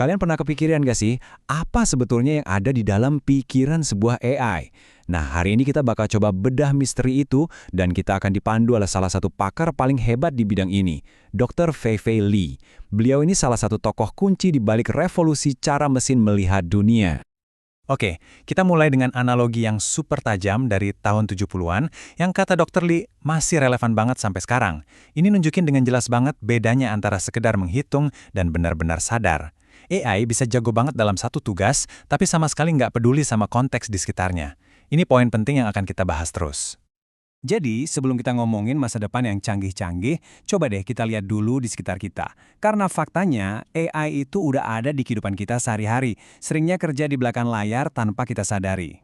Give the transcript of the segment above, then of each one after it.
Kalian pernah kepikiran gak sih, apa sebetulnya yang ada di dalam pikiran sebuah AI? Nah, hari ini kita bakal coba bedah misteri itu, dan kita akan dipandu oleh salah satu pakar paling hebat di bidang ini, Dr. Fei-Fei Li. Beliau ini salah satu tokoh kunci di balik revolusi cara mesin melihat dunia. Oke, kita mulai dengan analogi yang super tajam dari tahun 70-an yang kata Dr. Lee masih relevan banget sampai sekarang. Ini nunjukin dengan jelas banget bedanya antara sekedar menghitung dan benar-benar sadar. AI bisa jago banget dalam satu tugas, tapi sama sekali nggak peduli sama konteks di sekitarnya. Ini poin penting yang akan kita bahas terus. Jadi, sebelum kita ngomongin masa depan yang canggih-canggih, coba deh kita lihat dulu di sekitar kita. Karena faktanya, AI itu udah ada di kehidupan kita sehari-hari, seringnya kerja di belakang layar tanpa kita sadari.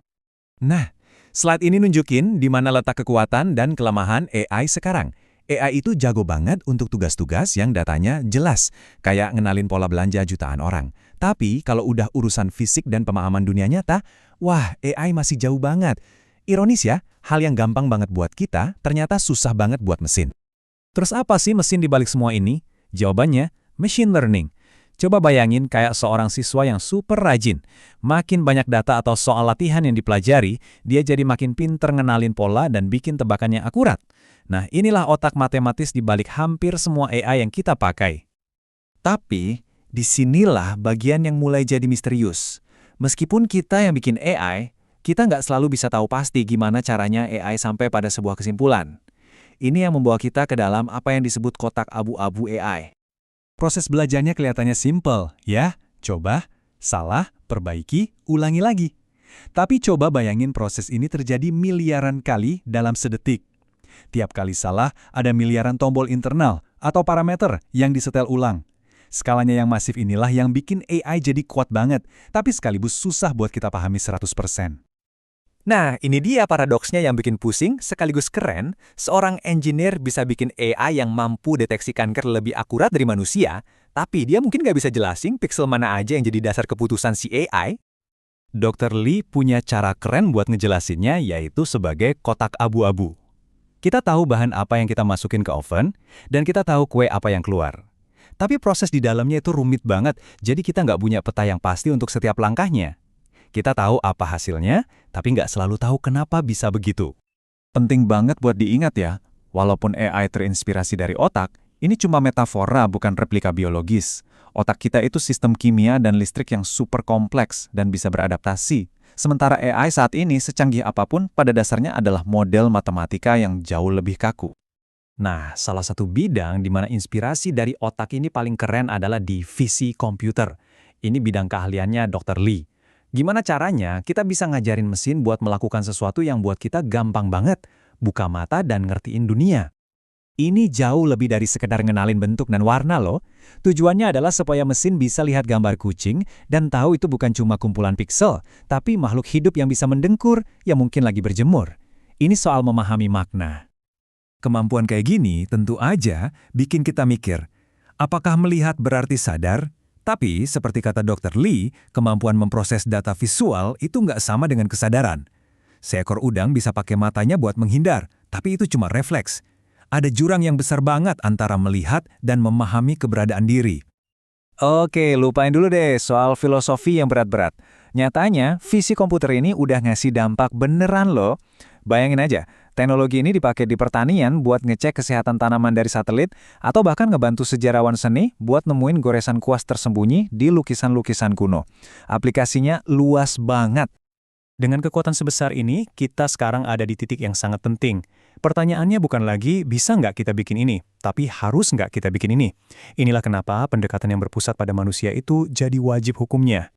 Nah, slide ini nunjukin di mana letak kekuatan dan kelemahan AI sekarang. AI itu jago banget untuk tugas-tugas yang datanya jelas, kayak ngenalin pola belanja jutaan orang. Tapi kalau udah urusan fisik dan pemahaman dunia nyata, wah, AI masih jauh banget. Ironis ya, hal yang gampang banget buat kita, ternyata susah banget buat mesin. Terus apa sih mesin di balik semua ini? Jawabannya, machine learning. Coba bayangin kayak seorang siswa yang super rajin. Makin banyak data atau soal latihan yang dipelajari, dia jadi makin pinter ngenalin pola dan bikin tebakannya akurat. Nah, inilah otak matematis di balik hampir semua AI yang kita pakai. Tapi, disinilah bagian yang mulai jadi misterius. Meskipun kita yang bikin AI, kita nggak selalu bisa tahu pasti gimana caranya AI sampai pada sebuah kesimpulan. Ini yang membawa kita ke dalam apa yang disebut kotak abu-abu AI. Proses belajarnya kelihatannya simple, ya. Coba, salah, perbaiki, ulangi lagi. Tapi coba bayangin proses ini terjadi miliaran kali dalam sedetik. Tiap kali salah, ada miliaran tombol internal atau parameter yang disetel ulang. Skalanya yang masif inilah yang bikin AI jadi kuat banget, tapi sekaligus susah buat kita pahami 100%. Nah, ini dia paradoksnya yang bikin pusing sekaligus keren. Seorang engineer bisa bikin AI yang mampu deteksi kanker lebih akurat dari manusia, tapi dia mungkin nggak bisa jelasin pixel mana aja yang jadi dasar keputusan si AI. Dr. Lee punya cara keren buat ngejelasinnya, yaitu sebagai kotak abu-abu. Kita tahu bahan apa yang kita masukin ke oven, dan kita tahu kue apa yang keluar. Tapi proses di dalamnya itu rumit banget, jadi kita nggak punya peta yang pasti untuk setiap langkahnya. Kita tahu apa hasilnya, tapi nggak selalu tahu kenapa bisa begitu. Penting banget buat diingat ya, walaupun AI terinspirasi dari otak, ini cuma metafora bukan replika biologis. Otak kita itu sistem kimia dan listrik yang super kompleks dan bisa beradaptasi. Sementara AI saat ini secanggih apapun pada dasarnya adalah model matematika yang jauh lebih kaku. Nah, salah satu bidang di mana inspirasi dari otak ini paling keren adalah di visi komputer. Ini bidang keahliannya Dr. Lee. Gimana caranya kita bisa ngajarin mesin buat melakukan sesuatu yang buat kita gampang banget, buka mata dan ngertiin dunia. Ini jauh lebih dari sekedar ngenalin bentuk dan warna loh. Tujuannya adalah supaya mesin bisa lihat gambar kucing dan tahu itu bukan cuma kumpulan piksel, tapi makhluk hidup yang bisa mendengkur, yang mungkin lagi berjemur. Ini soal memahami makna. Kemampuan kayak gini tentu aja bikin kita mikir, apakah melihat berarti sadar? Tapi, seperti kata Dr. Lee, kemampuan memproses data visual itu nggak sama dengan kesadaran. Seekor udang bisa pakai matanya buat menghindar, tapi itu cuma refleks. Ada jurang yang besar banget antara melihat dan memahami keberadaan diri. Oke, lupain dulu deh soal filosofi yang berat-berat. Nyatanya, visi komputer ini udah ngasih dampak beneran loh. Bayangin aja, teknologi ini dipakai di pertanian buat ngecek kesehatan tanaman dari satelit, atau bahkan ngebantu sejarawan seni buat nemuin goresan kuas tersembunyi di lukisan-lukisan kuno. Aplikasinya luas banget. Dengan kekuatan sebesar ini, kita sekarang ada di titik yang sangat penting. Pertanyaannya bukan lagi bisa nggak kita bikin ini, tapi harus nggak kita bikin ini. Inilah kenapa pendekatan yang berpusat pada manusia itu jadi wajib hukumnya.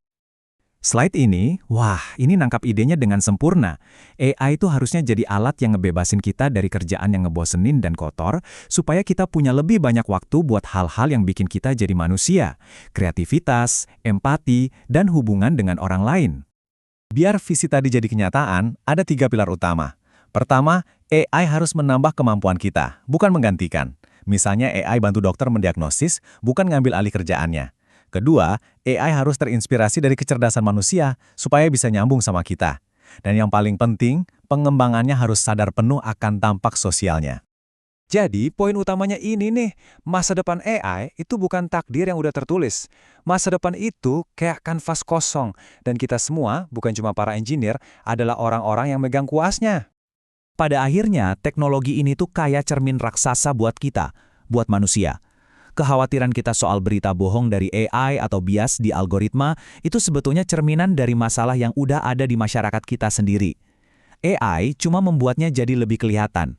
Slide ini, wah, ini nangkap idenya dengan sempurna. AI itu harusnya jadi alat yang ngebebasin kita dari kerjaan yang ngebosenin dan kotor, supaya kita punya lebih banyak waktu buat hal-hal yang bikin kita jadi manusia, kreativitas, empati, dan hubungan dengan orang lain. Biar visi tadi jadi kenyataan, ada 3 pilar utama. Pertama, AI harus menambah kemampuan kita, bukan menggantikan. Misalnya AI bantu dokter mendiagnosis, bukan ngambil alih kerjaannya. Kedua, AI harus terinspirasi dari kecerdasan manusia supaya bisa nyambung sama kita. Dan yang paling penting, pengembangannya harus sadar penuh akan dampak sosialnya. Jadi, poin utamanya ini nih, masa depan AI itu bukan takdir yang udah tertulis. Masa depan itu kayak kanvas kosong, dan kita semua, bukan cuma para engineer, adalah orang-orang yang megang kuasnya. Pada akhirnya, teknologi ini tuh kayak cermin raksasa buat kita, buat manusia. Kekhawatiran kita soal berita bohong dari AI atau bias di algoritma itu sebetulnya cerminan dari masalah yang udah ada di masyarakat kita sendiri. AI cuma membuatnya jadi lebih kelihatan.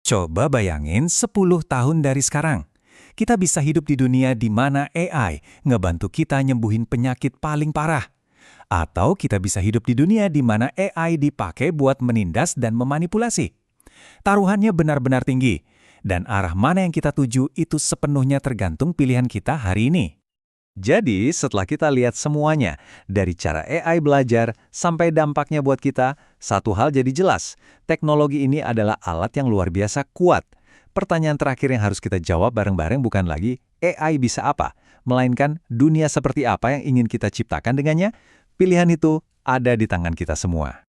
Coba bayangin 10 tahun dari sekarang. Kita bisa hidup di dunia di mana AI ngebantu kita nyembuhin penyakit paling parah. Atau kita bisa hidup di dunia di mana AI dipakai buat menindas dan memanipulasi. Taruhannya benar-benar tinggi. Dan arah mana yang kita tuju itu sepenuhnya tergantung pilihan kita hari ini. Jadi, setelah kita lihat semuanya, dari cara AI belajar sampai dampaknya buat kita, satu hal jadi jelas, teknologi ini adalah alat yang luar biasa kuat. Pertanyaan terakhir yang harus kita jawab bareng-bareng bukan lagi AI bisa apa, melainkan dunia seperti apa yang ingin kita ciptakan dengannya. Pilihan itu ada di tangan kita semua.